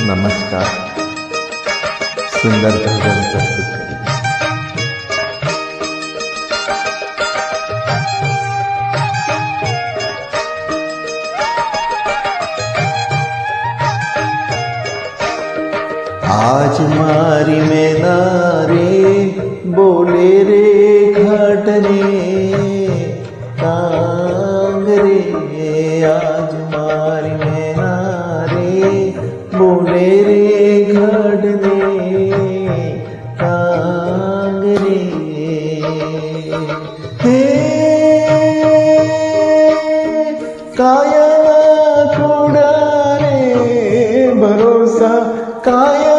नमस्कार। सुंदर भजन प्रस्तुत करिए। आज मारी मैना रे बोले रे घटने कांग रे। आज मारी मैना रे बोले रे घटने कांग रे। हे काया थोड़ा रे भरोसा, काया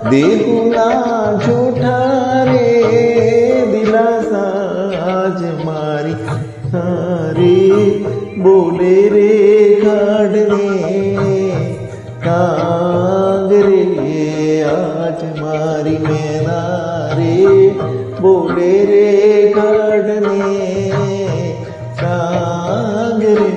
देखूंगा झूठा रे दिलासा। आज मारी रे बोले रे काढ़ने कांग रे। आज मारी मैना रे बोले रे काढ़ने कांग रे।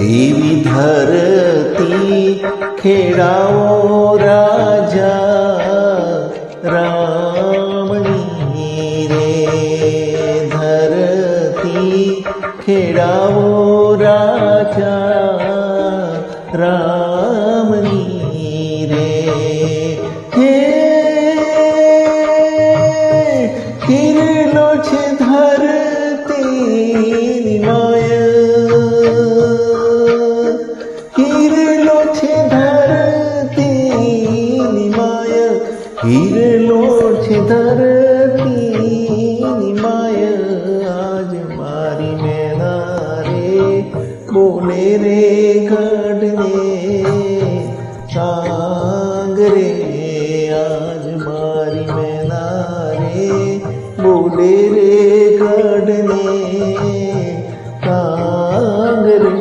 एवी धरती खेड़ाओ राजा रामनी रे। धरती खेड़ाओ राजा रामनी रे। हे किरलो छे धरती निमाय, हिरलो छे धरती निमाय, हिरलो छे धरती निमाय। आज मारी मैना रे बोले रे घटने कांग रे। आज मारी मैना रे बोले रे घटने कांग रे।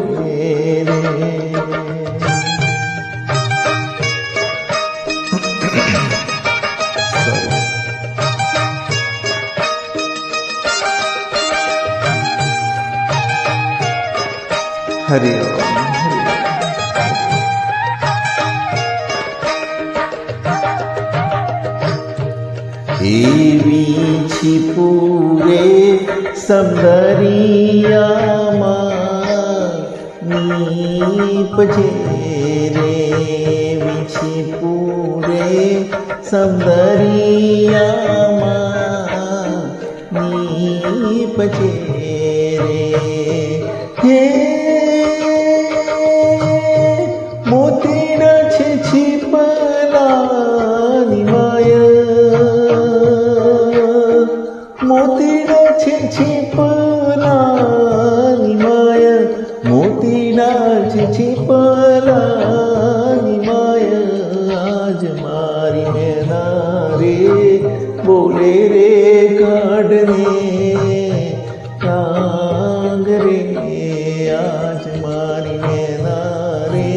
हरि ओम। एवी छिपूरे समदरिया नीपजे रे। छिपूरे समदरिया नीपजे रे। हे मोतीना छे छिपला निमाय, मोतीना छे छिपला निमाय, मोतीना छे छिपला निमाय। आज मारी मैना रे बोले रे काढ़ने कांग रे। आज मारी मैना रे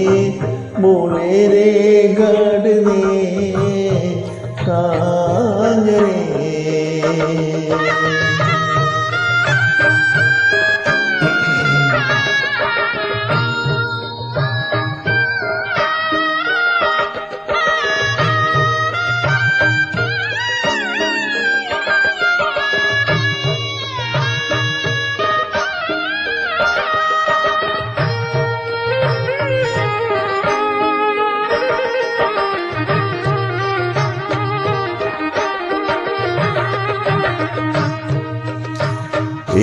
बोले रे घटने कांग रे।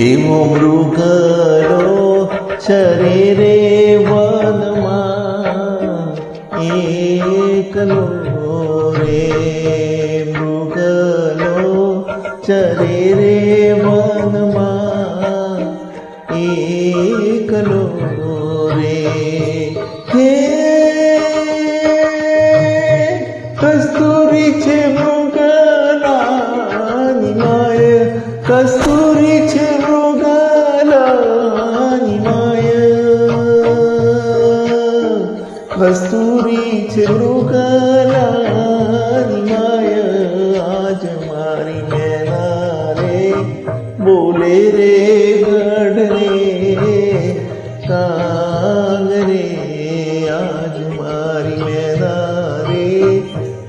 एवो मृगलो चरे रे वनमा एकलो रे। मृगलो चरे रे वनमा કસ્તુરી છે મૃગાલાની માયા, કસ્તુરી છે મૃગાલાની માયા, આજ મારી મેના રે બોલે રે ગઢને કાંગરે, આજ મારી મેના રે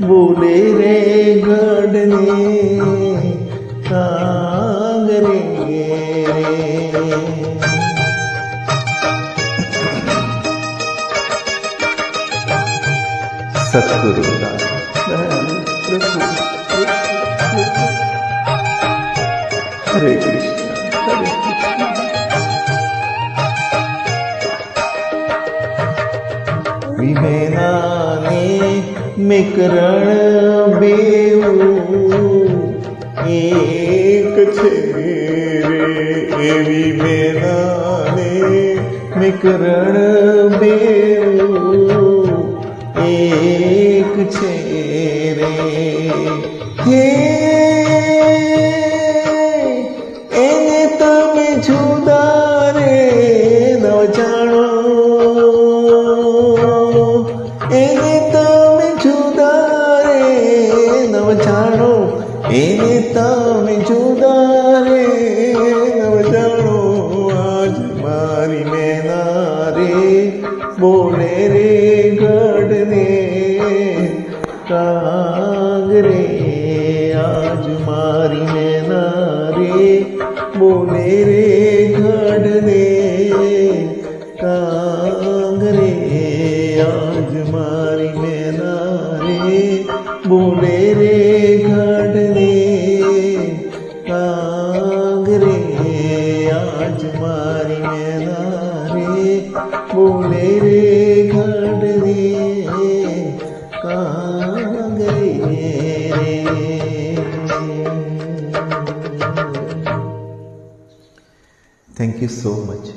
બોલે રે ગઢને કાંગરે. સતગુરુ હરે કૃષ્ણ હરે કૃષ્ણ. વિમેનાને મેકરણ બેવું એક છે રે, એવી મેનાને મેકરણ બેવું એક છે રે. હે એને તમે જુદા રે ન જાણો, એને તમે જુદા રે ન જાણો, એને તમે જુદા રે ન જાણો, આજ મારી મેના રે બોલે રે ગઢને કાંગરે, આજ મારી મેના રે બોલે રે ગઢને કાંગરે, આજ મારી મેના રે બોલે રે ગઢને કાંગરે, આજ મારી મેના રે બોલે રે ગઢને કાંગરે રે. Thank you so much.